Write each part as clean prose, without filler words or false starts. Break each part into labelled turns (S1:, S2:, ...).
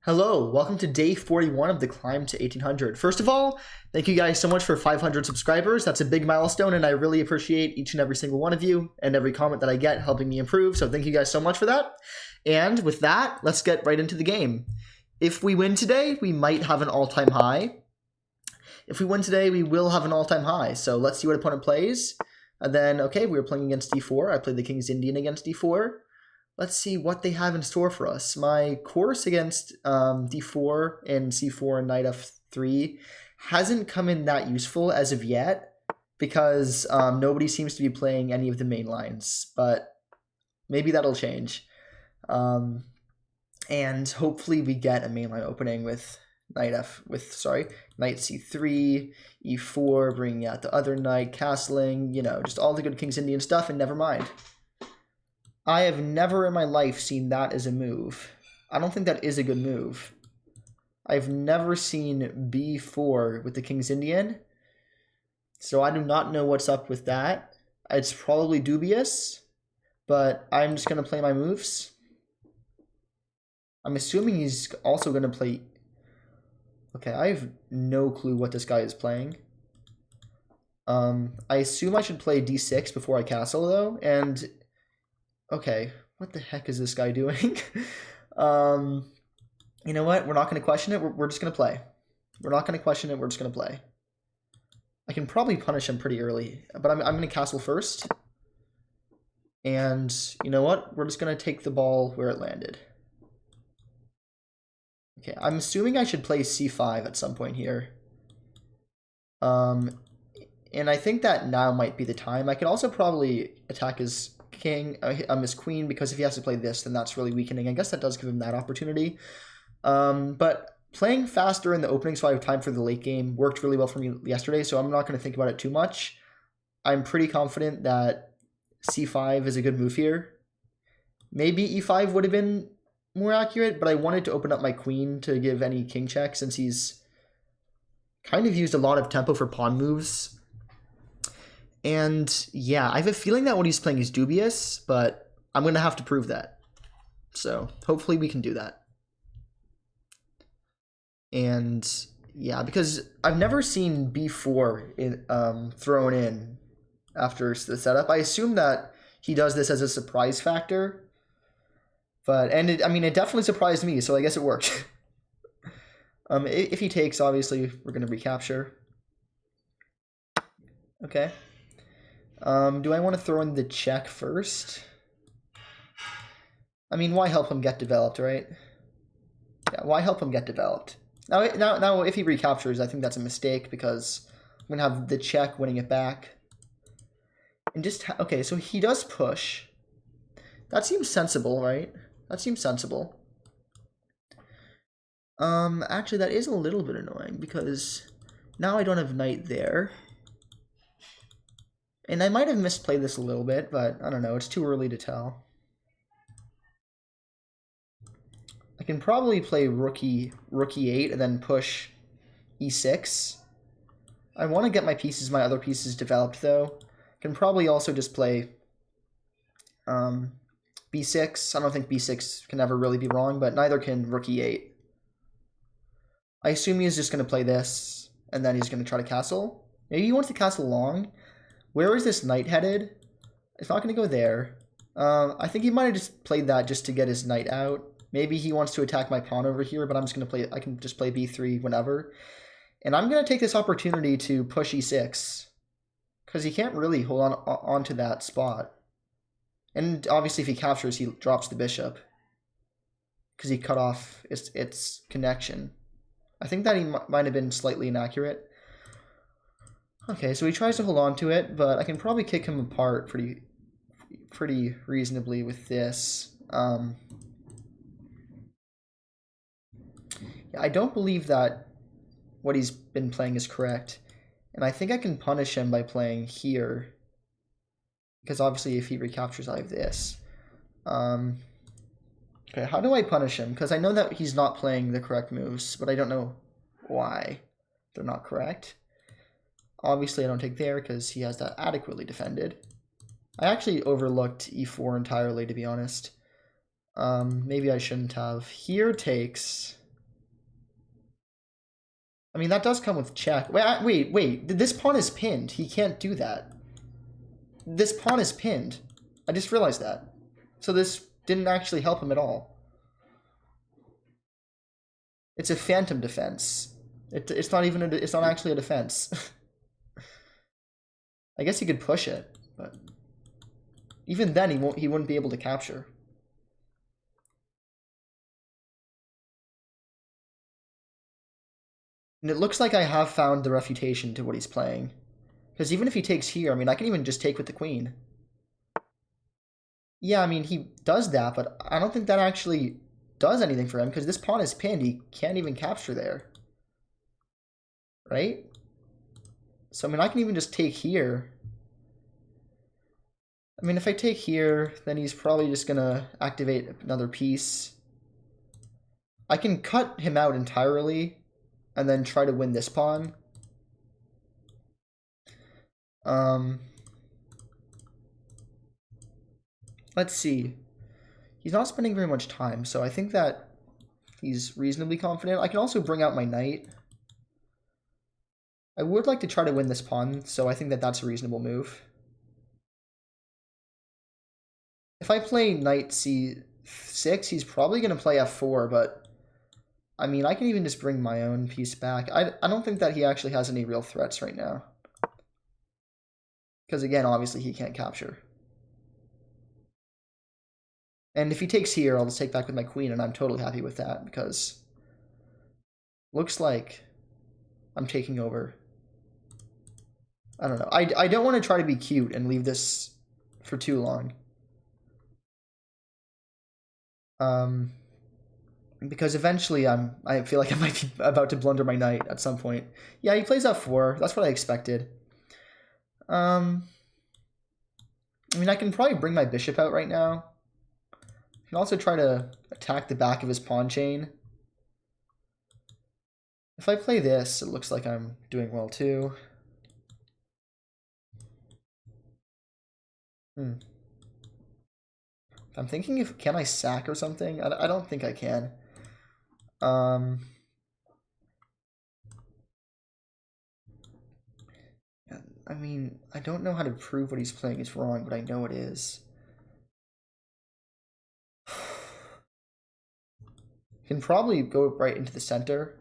S1: Hello, welcome to day 41 of the climb to 1800. First of all, thank you guys so much for 500 subscribers. That's a big milestone, and I really appreciate each and every single one of you and every comment that I get helping me improve. So thank you guys so much for that. And with that, let's get right into the game. If we win today, we might have an all-time high. If we win today, we will have an all-time high. So let's see what opponent plays. And then, okay, we were playing against d4. I played the King's Indian against d4. Let's see what they have in store for us. My course against d4 and c4 and knight f3 hasn't come in that useful as of yet because nobody seems to be playing any of the main lines, but maybe that'll change. And hopefully we get a mainline opening with knight c3, e4, bringing out the other knight, castling, just all the good King's Indian stuff, and never mind. I have never in my life seen that as a move. I don't think that is a good move. I've never seen b4 with the King's Indian, so I do not know what's up with that. It's probably dubious, but I'm just going to play my moves. I'm assuming he's also going to play... Okay, I have no clue what this guy is playing. I assume I should play d6 before I castle, though, and... Okay, what the heck is this guy doing? You know what? We're not going to question it. We're just going to play. We're not going to question it. We're just going to play. I can probably punish him pretty early, but I'm going to castle first. And you know what? We're just going to take the ball where it landed. Okay, I'm assuming I should play c5 at some point here. And I think that now might be the time. I could also probably attack his king, his queen, because if he has to play this, then that's really weakening. I guess that does give him that opportunity. But playing faster in the opening so I have time for the late game worked really well for me yesterday, so I'm not going to think about it too much. I'm pretty confident that c5 is a good move here. Maybe e5 would have been more accurate, but I wanted to open up my queen to give any king check since he's kind of used a lot of tempo for pawn moves. And yeah, I have a feeling that what he's playing is dubious, but I'm going to have to prove that. So hopefully we can do that. And yeah, because I've never seen b4 thrown in after the setup. I assume that he does this as a surprise factor. But, it definitely surprised me, so I guess it worked. If he takes, obviously, we're going to recapture. Okay. Do I want to throw in the check first? Why help him get developed, right? Yeah, why help him get developed? Now, if he recaptures, I think that's a mistake because I'm going to have the check winning it back. And okay, so he does push. That seems sensible, right? That seems sensible. Actually, that is a little bit annoying because now I don't have knight there. And I might have misplayed this a little bit, but I don't know. It's too early to tell. I can probably play rook e8 and then push e6. I want to get my other pieces developed, though. Can probably also just play b6. I don't think b6 can ever really be wrong, but neither can rook e8. I assume he's just going to play this, and then he's going to try to castle. Maybe he wants to castle long. Where is this knight headed? It's not going to go there. I think he might have just played that just to get his knight out. Maybe he wants to attack my pawn over here, but I'm just going to play. I can just play b3 whenever. And I'm going to take this opportunity to push e6. Because he can't really hold on to that spot. And obviously if he captures, he drops the bishop. Because he cut off its connection. I think that he might have been slightly inaccurate. Okay, so he tries to hold on to it, but I can probably kick him apart pretty reasonably with this. Yeah, I don't believe that what he's been playing is correct. And I think I can punish him by playing here. Because obviously if he recaptures, I have this. Okay, how do I punish him? Because I know that he's not playing the correct moves, but I don't know why they're not correct. Obviously, I don't take there because he has that adequately defended. I actually overlooked e4 entirely, to be honest. Maybe I shouldn't have. Here takes. I mean, that does come with check. Wait. This pawn is pinned. He can't do that. This pawn is pinned. I just realized that. So this didn't actually help him at all. It's a phantom defense. It's not even it's not actually a defense. I guess he could push it, but even then he wouldn't be able to capture. And it looks like I have found the refutation to what he's playing. Because even if he takes here, I mean, I can even just take with the queen. Yeah, I mean, he does that, but I don't think that actually does anything for him, because this pawn is pinned. He can't even capture there. Right? So, I mean, I can even just take here. I mean, if I take here, then he's probably just going to activate another piece. I can cut him out entirely and then try to win this pawn. Let's see. He's not spending very much time, so I think that he's reasonably confident. I can also bring out my knight. I would like to try to win this pawn, so I think that that's a reasonable move. If I play knight c6, he's probably going to play f4, but I mean, I can even just bring my own piece back. I don't think that he actually has any real threats right now. Because again, obviously he can't capture. And if he takes here, I'll just take back with my queen, and I'm totally happy with that, because looks like I'm taking over. I don't know. I don't want to try to be cute and leave this for too long. Because eventually I feel like I might be about to blunder my knight at some point. Yeah, he plays f4. That's what I expected. I mean, I can probably bring my bishop out right now. I can also try to attack the back of his pawn chain. If I play this, it looks like I'm doing well too. I'm thinking can I sack or something? I don't think I can. I mean, I don't know how to prove what he's playing is wrong, but I know it is. Can probably go right into the center.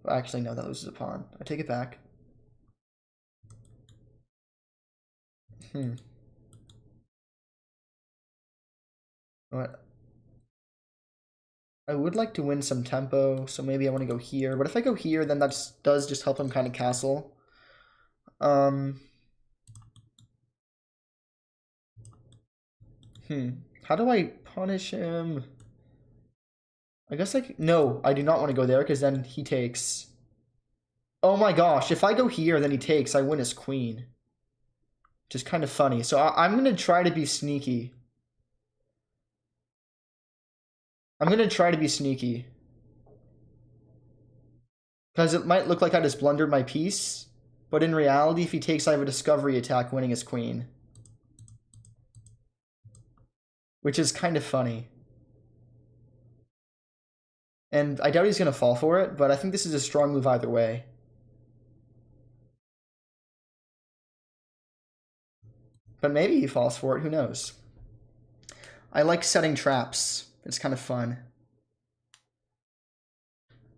S1: Actually, no, that loses a pawn. I take it back. What? I would like to win some tempo, so maybe I want to go here. But if I go here, then that does just help him kind of castle. How do I punish him? I guess no, I do not want to go there because then he takes. Oh my gosh, if I go here, then he takes, I win his queen. Which is kind of funny. So I'm going to try to be sneaky. Because it might look like I just blundered my piece. But in reality, if he takes, I have a discovery attack winning his queen. Which is kind of funny. And I doubt he's going to fall for it, but I think this is a strong move either way. But maybe he falls for it, who knows? I like setting traps. It's kind of fun.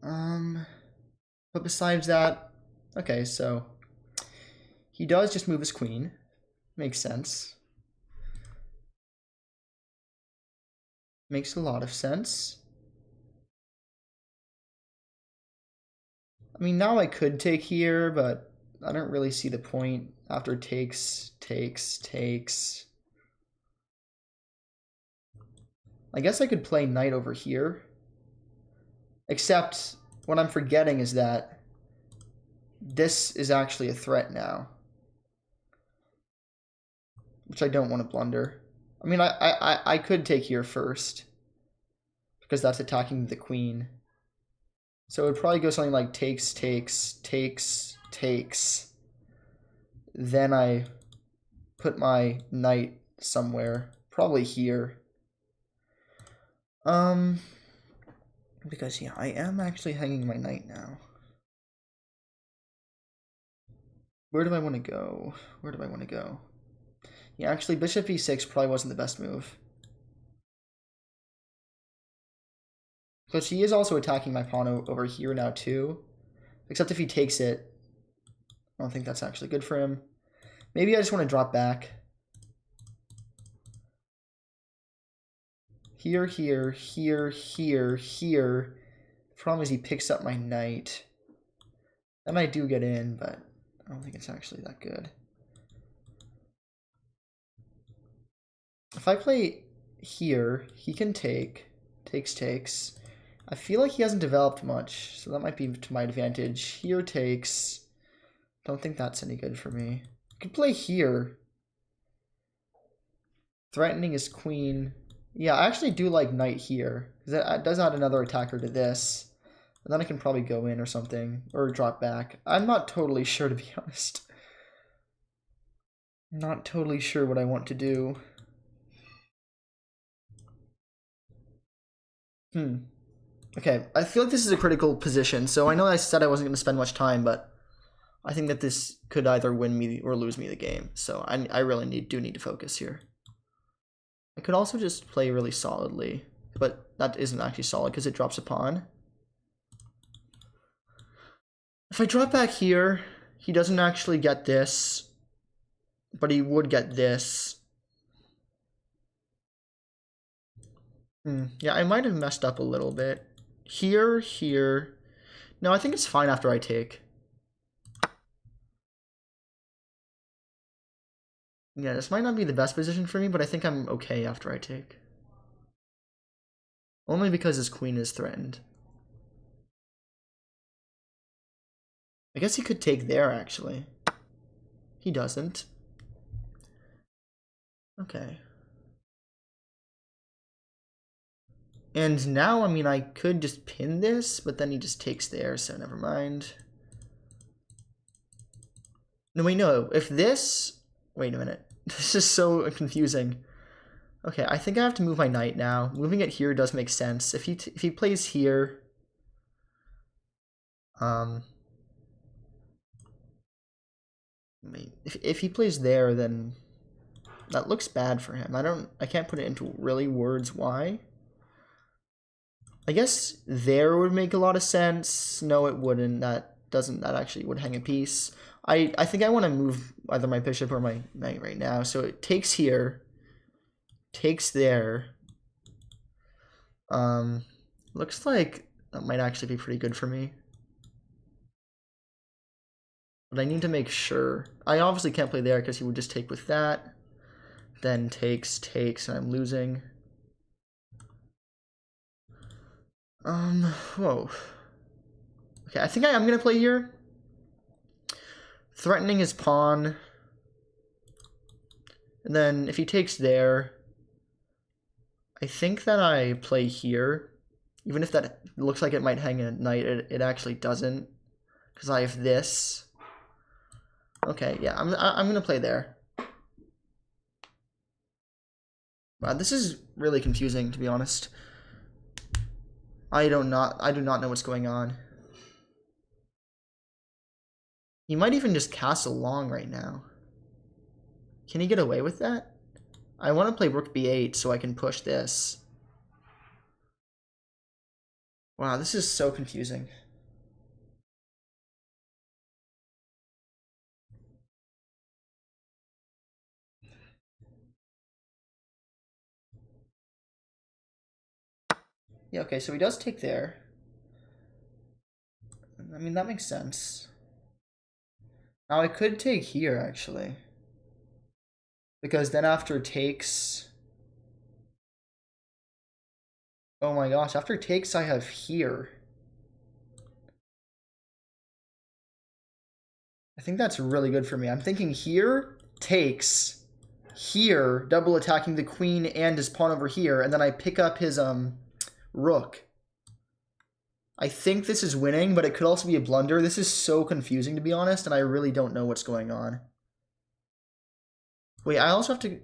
S1: But besides that, okay, so he does just move his queen. Makes sense. Makes a lot of sense. I mean, now I could take here, but I don't really see the point after takes. I guess I could play knight over here. Except what I'm forgetting is that this is actually a threat now. Which I don't want to blunder. I mean, I could take here first. Because that's attacking the queen. So it would probably go something like takes. Then I put my knight somewhere. Probably here. Because yeah, I am actually hanging my knight now. Where do I want to go? Where do I want to go? Yeah, actually, bishop e6 probably wasn't the best move. Because he is also attacking my pawn over here now, too. Except if he takes it, I don't think that's actually good for him. Maybe I just want to drop back. Here, here, here, here, here. Problem is he picks up my knight. Then I do get in, but I don't think it's actually that good. If I play here, he can take. Takes. I feel like he hasn't developed much, so that might be to my advantage. Here takes. Don't think that's any good for me. I could play here. Threatening his queen. Yeah, I actually do like knight here. That does add another attacker to this. And then I can probably go in or something. Or drop back. I'm not totally sure, to be honest. Not totally sure what I want to do. Okay, I feel like this is a critical position. So I know I said I wasn't going to spend much time, but I think that this could either win me or lose me the game. So I really do need to focus here. I could also just play really solidly, but that isn't actually solid because it drops a pawn. If I drop back here, he doesn't actually get this, but he would get this. Yeah, I might have messed up a little bit. Here. No, I think it's fine after I take. Yeah, this might not be the best position for me, but I think I'm okay after I take. Only because his queen is threatened. I guess he could take there, actually. He doesn't. Okay. And now, I mean, I could just pin this, but then he just takes there, so never mind. No, wait, no. If this... Wait a minute. This is so confusing. Okay, I think I have to move my knight now. Moving it here does make sense. If he plays here... If he plays there, then that looks bad for him. I can't put it into really words why. I guess there would make a lot of sense. No, it wouldn't. That actually would hang a piece. I think I want to move either my bishop or my knight right now. So it takes here, takes there. Looks like that might actually be pretty good for me. But I need to make sure. I obviously can't play there because he would just take with that. Then takes, and I'm losing. Whoa. Okay, I think I'm gonna play here. Threatening his pawn. And then if he takes there, I think that I play here. Even if that looks like it might hang a knight, it actually doesn't. Because I have this. Okay, yeah, I'm gonna play there. Wow, this is really confusing, to be honest. I do not know what's going on. He might even just castle long right now. Can he get away with that? I want to play rook b8 so I can push this. Wow, this is so confusing. Yeah, okay, so he does take there. I mean, that makes sense. Now I could take here, actually. Because then after takes... Oh my gosh, after takes I have here. I think that's really good for me. I'm thinking here, takes, here, double attacking the queen and his pawn over here, and then I pick up his rook. I think this is winning, but it could also be a blunder. This is so confusing, to be honest, and I really don't know what's going on. Wait, I also have to,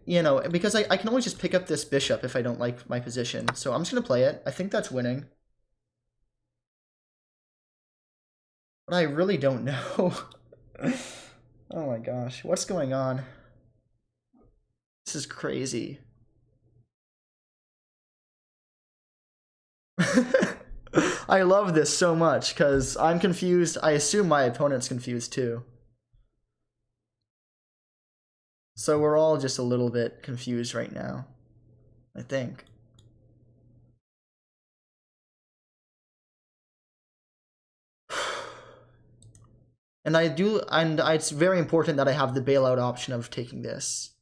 S1: because I can always just pick up this bishop if I don't like my position. So I'm just going to play it. I think that's winning. But I really don't know. Oh my gosh, what's going on? This is crazy. I love this so much because I'm confused. I assume my opponent's confused too. So we're all just a little bit confused right now, I think. And it's very important that I have the bailout option of taking this.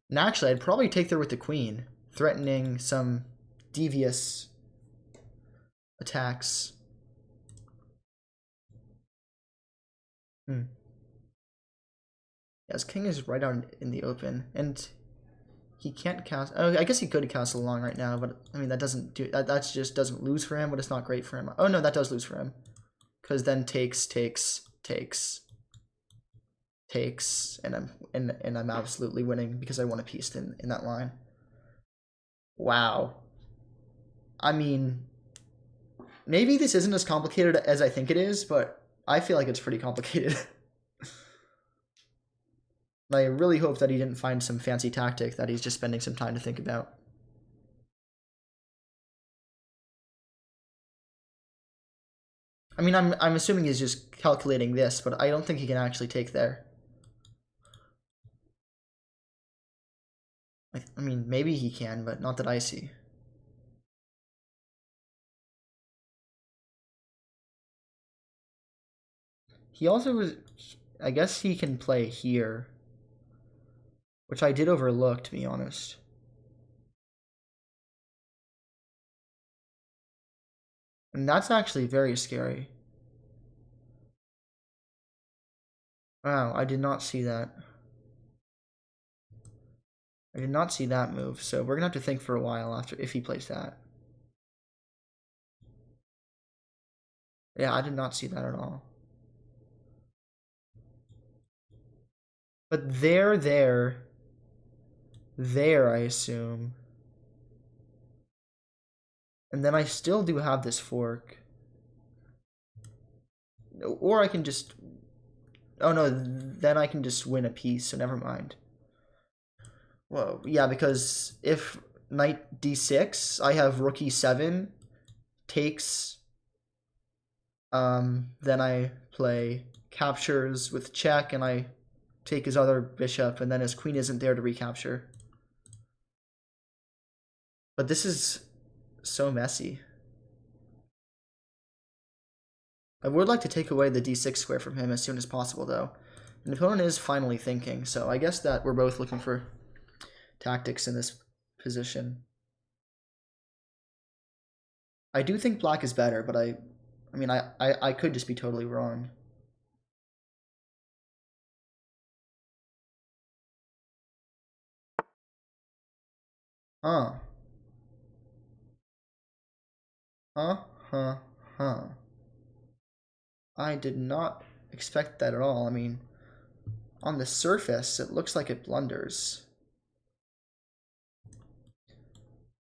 S1: And actually, I'd probably take there with the queen, threatening some devious attacks. Yes, king is right out in the open, and he can't cast. Oh, I guess he could castle along right now, but I mean that doesn't do that. That's just doesn't lose for him, but it's not great for him. Oh no, that does lose for him, because then takes, and I'm absolutely winning because I won a piece in that line. Wow. I mean, maybe this isn't as complicated as I think it is, but I feel like it's pretty complicated. I really hope that he didn't find some fancy tactic that he's just spending some time to think about. I mean, I'm assuming he's just calculating this, but I don't think he can actually take there. I mean, maybe he can, but not that I see. He also was... I guess he can play here, which I did overlook, to be honest. And that's actually very scary. Wow, I did not see that. I did not see that move, so we're gonna have to think for a while after if he plays that. Yeah, I did not see that at all. But there, I assume. And then I still do have this fork. Or I can just... Oh no, then I can just win a piece, so never mind. Whoa, yeah, because if knight d6, I have rook e7, takes, then I play captures with check, and I take his other bishop, and then his queen isn't there to recapture. But this is so messy. I would like to take away the d6 square from him as soon as possible, though. And the opponent is finally thinking, so I guess that we're both looking for tactics in this position. I do think black is better, but I mean, I could just be totally wrong. Huh. Huh. I did not expect that at all. I mean, on the surface, it looks like it blunders.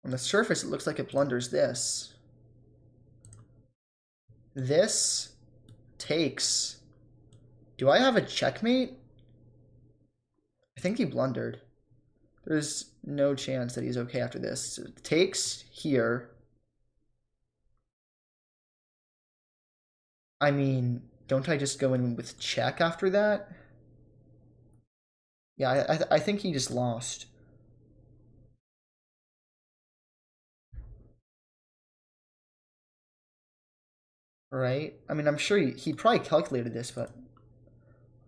S1: On the surface, it looks like it blunders this. This takes. Do I have a checkmate? I think he blundered. There's no chance that he's okay after this. So it takes here. I mean, don't I just go in with check after that? Yeah, I think he just lost. Right? I mean, I'm sure he probably calculated this, but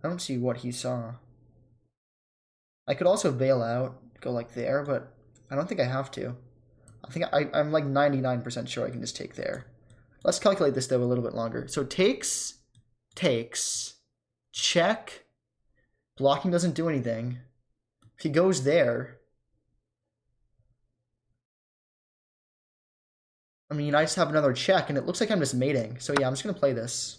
S1: I don't see what he saw. I could also bail out, go like there, but I don't think I have to. I think I'm like 99% sure I can just take there. Let's calculate this, though, a little bit longer. So takes, check, blocking doesn't do anything. If he goes there, I mean, I just have another check, and it looks like I'm just mating. So yeah, I'm just going to play this.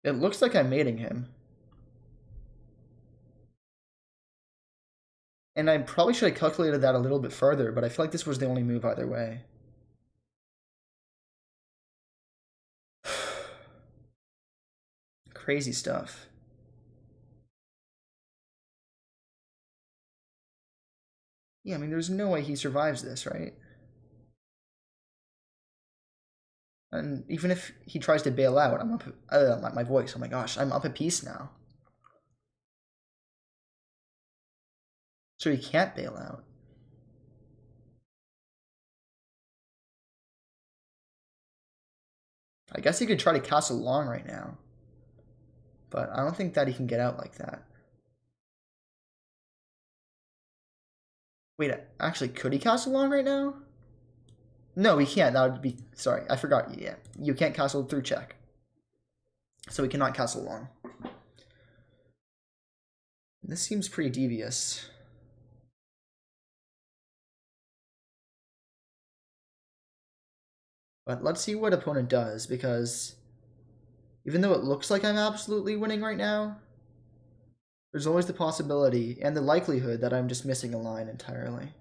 S1: It looks like I'm mating him. And I probably should have calculated that a little bit further, but I feel like this was the only move either way. crazy stuff. Yeah, I mean, there's no way he survives this, right? And even if he tries to bail out, I'm up. My voice. Oh my gosh, I'm up a piece now. So he can't bail out. I guess he could try to castle long right now. But I don't think that he can get out like that. Wait, actually, could he castle long right now? No, he can't. That would be... Sorry, I forgot. Yeah, you can't castle through check. So he cannot castle long. This seems pretty devious. But let's see what opponent does, because even though it looks like I'm absolutely winning right now, there's always the possibility and the likelihood that I'm just missing a line entirely.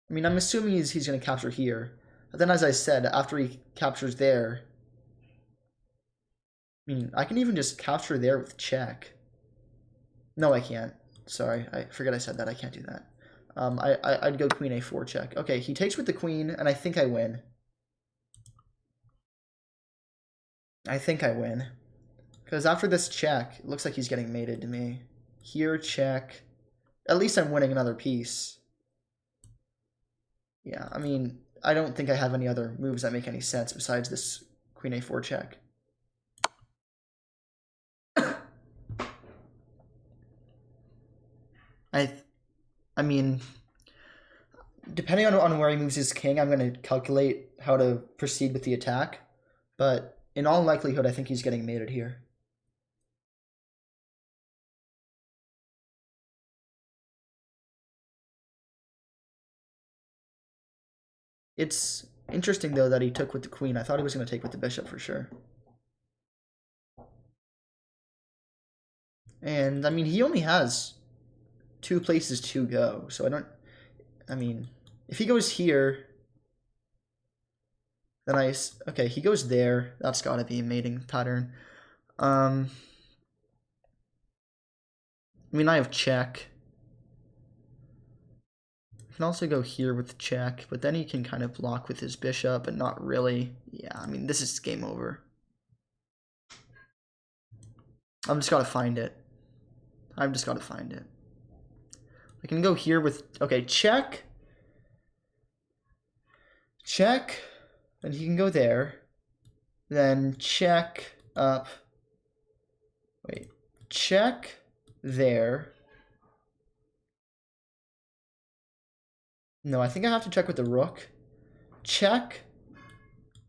S1: I mean, I'm assuming he's going to capture here. But then, as I said, after he captures there, I mean, I can even just capture there with check. No, I can't. Sorry, I forget I said that. I can't do that. I'd go queen a4 check. Okay, he takes with the queen, and I think I win. I think I win. Because after this check, it looks like he's getting mated to me. Here, check. At least I'm winning another piece. Yeah, I mean, I don't think I have any other moves that make any sense besides this queen a4 check. I mean, depending on where he moves his king, I'm going to calculate how to proceed with the attack. But in all likelihood, I think he's getting mated here. It's interesting, though, that he took with the queen. I thought he was going to take with the bishop for sure. And, I mean, he only has 2 places to go, so I mean, if he goes here, then okay, he goes there. That's got to be a mating pattern. I mean, I have check. I can also go here with check, but then he can kind of block with his bishop, but not really. Yeah, I mean, this is game over. I'm just got to find it. I've just got to find it. I can go here with, okay, check. Check. Then he can go there. Then check up. Wait. Check there. No, I think I have to check with the rook. Check.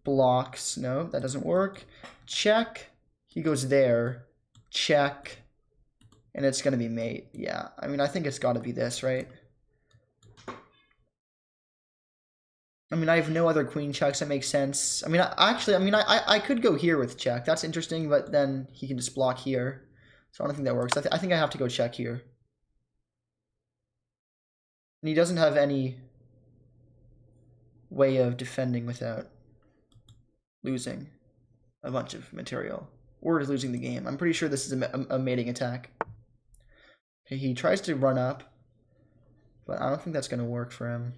S1: Blocks. No, that doesn't work. Check. He goes there. Check. And it's going to be mate. Yeah, I mean, I think it's got to be this, right? I mean, I have no other queen checks that make sense. I mean, I could go here with check. That's interesting, but then he can just block here. So I don't think that works. I think I have to go check here. And he doesn't have any way of defending without losing a bunch of material. Or losing the game. I'm pretty sure this is a mating attack. Okay, he tries to run up, but I don't think that's going to work for him.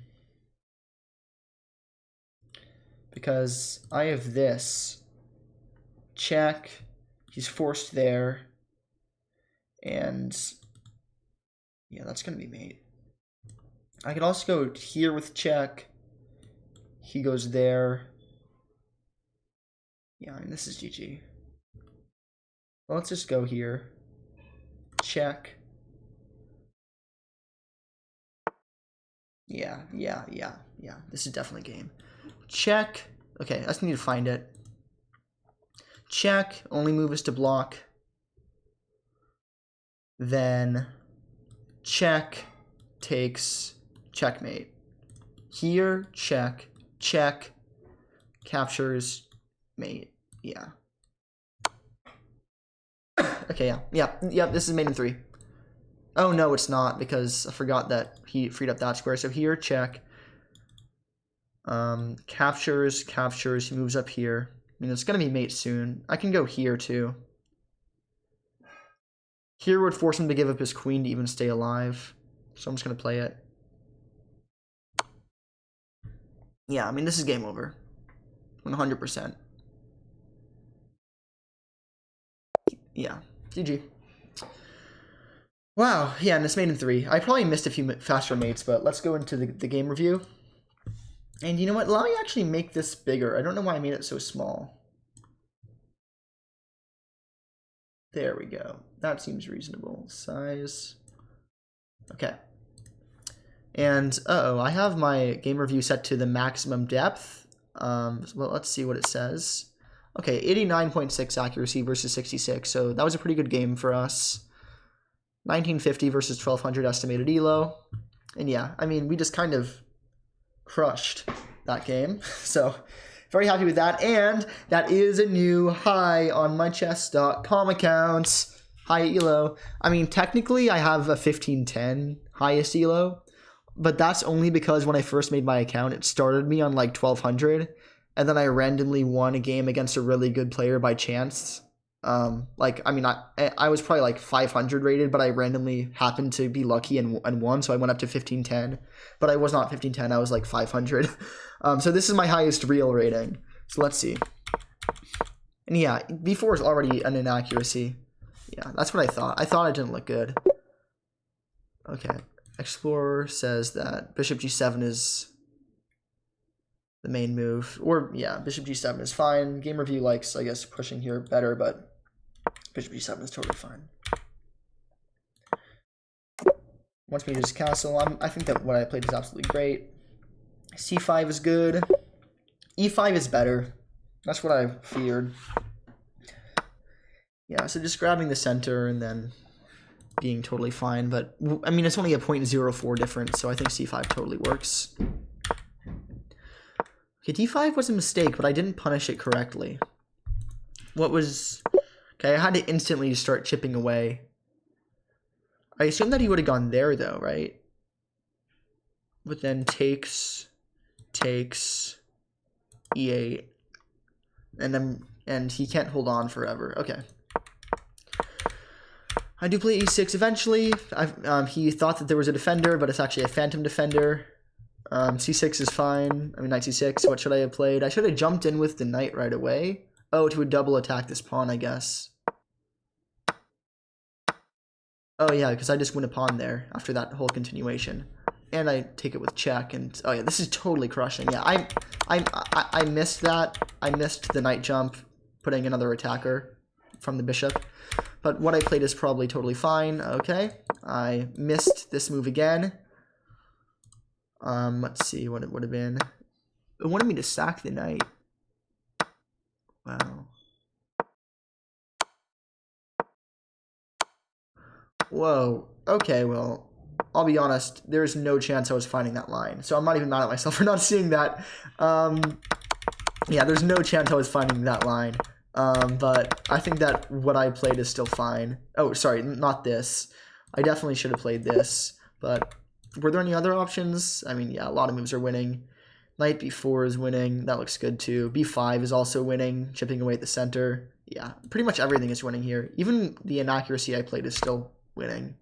S1: Because I have this. Check. He's forced there. And yeah, that's going to be mate. I could also go here with check. He goes there. Yeah, I mean, this is GG. Well, let's just go here. Check. Yeah. This is definitely game. Check. Okay, I just need to find it. Check. Only move is to block. Then check takes checkmate. Here, check. Check. Captures mate. Yeah. Okay, yeah, this is mate in 3. Oh, no, it's not, because I forgot that he freed up that square. So here, check. Captures, he moves up here. I mean, it's going to be mate soon. I can go here too. Here would force him to give up his queen to even stay alive. So I'm just going to play it. Yeah, I mean, this is game over. 100%. Yeah, GG. Wow, yeah, and it's made in 3. I probably missed a few faster mates, but let's go into the game review. And you know what? Let me actually make this bigger. I don't know why I made it so small. There we go. That seems reasonable. Size. Okay. And, uh-oh, I have my game review set to the maximum depth. Well, let's see what it says. Okay, 89.6 accuracy versus 66, so that was a pretty good game for us. 1950 versus 1200 estimated elo. And yeah, I mean, we just kind of crushed that game. So, very happy with that. And that is a new high on my chess.com account. High elo. I mean, technically, I have a 1510 highest elo. But that's only because when I first made my account, it started me on like 1200, and then I randomly won a game against a really good player by chance. Like, I mean, I was probably like 500 rated, but I randomly happened to be lucky and won, so I went up to 1510. But I was not 1510, I was like 500. So this is my highest real rating. So let's see. And yeah, b4 is already an inaccuracy. Yeah, that's what I thought. I thought it didn't look good. Okay. Explorer says that bishop g7 is the main move. Or, yeah, bishop g7 is fine. Game review likes, I guess, pushing here better, but bishop g7 is totally fine. Wants me to just castle. I think that what I played is absolutely great. c5 is good. e5 is better. That's what I feared. Yeah, so just grabbing the center and then being totally fine, but I mean, it's only a 0.04 difference, so I think c5 totally works. Okay, d5 was a mistake, but I didn't punish it correctly. What was... Okay, I had to instantly start chipping away. I assume that he would have gone there, though, right? But then takes, e8, and he can't hold on forever. Okay. I do play e6 eventually. He thought that there was a defender, but it's actually a phantom defender. c6 is fine. I mean, knight c6. What should I have played? I should have jumped in with the knight right away. Oh, to double attack this pawn, I guess. Oh, yeah, because I just win a pawn there after that whole continuation. And I take it with check, and oh yeah, this is totally crushing. Yeah, I missed that. I missed the knight jump, putting another attacker from the bishop. But what I played is probably totally fine. Okay, I missed this move again. Let's see what it would have been. It wanted me to sack the knight. Wow. Whoa. Okay, well, I'll be honest. There's no chance I was finding that line. So I'm not even mad at myself for not seeing that. Yeah, there's no chance I was finding that line. But I think that what I played is still fine. Oh, sorry, not this. I definitely should have played this. But were there any other options? I mean, yeah, a lot of moves are winning. Knight b4 is winning. That looks good too. b5 is also winning, chipping away at the center. Yeah, pretty much everything is winning here. Even the inaccuracy I played is still winning.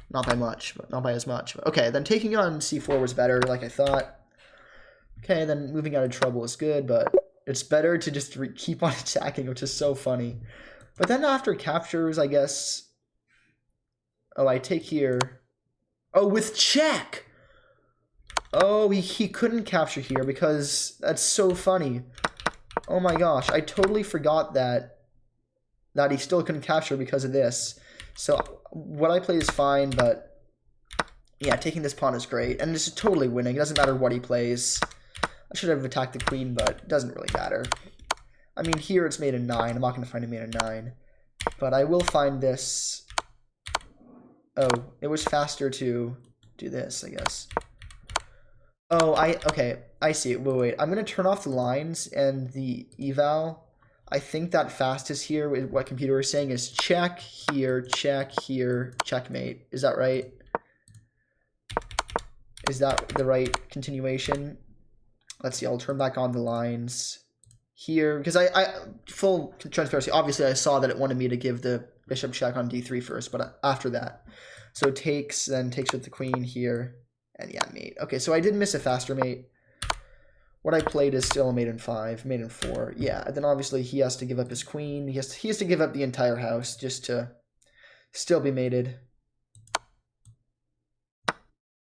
S1: Not by much, but not by as much. But okay, then taking it on c4 was better, like I thought. Okay, then moving out of trouble is good, but it's better to just keep on attacking, which is so funny. But then after captures, I guess... Oh, I take here. Oh, with check! Oh, he couldn't capture here because that's so funny. Oh my gosh, I totally forgot that he still couldn't capture because of this. So what I play is fine, but yeah, taking this pawn is great. And this is totally winning. It doesn't matter what he plays. I should have attacked the queen, but it doesn't really matter. I mean, here it's made a 9. I'm not going to find a made a 9. But I will find this. Oh, it was faster to do this, I guess. Oh, okay, I see. Wait. I'm going to turn off the lines and the eval. I think that fastest here, with what computer is saying, is check here, checkmate. Is that right? Is that the right continuation? let's see, I'll turn back on the lines here, because I full transparency, obviously I saw that it wanted me to give the bishop check on d3 first, but after that. So takes, then takes with the queen here, and yeah, mate. Okay, so I did miss a faster mate. What I played is still a mate in 5, mate in 4. Yeah, and then obviously he has to give up his queen. He has to give up the entire house just to still be mated.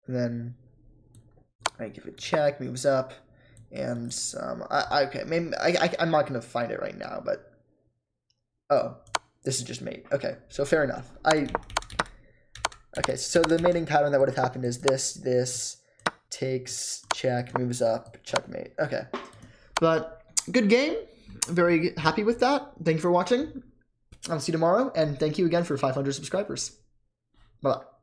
S1: And then I give it check, moves up, and okay, maybe I'm not gonna find it right now, but oh, this is just mate. Okay, so fair enough. Okay, so the mating pattern that would have happened is this takes, check, moves up, checkmate. Okay, but good game. Very happy with that. Thank you for watching. I'll see you tomorrow, and thank you again for 500 subscribers. Bye-bye.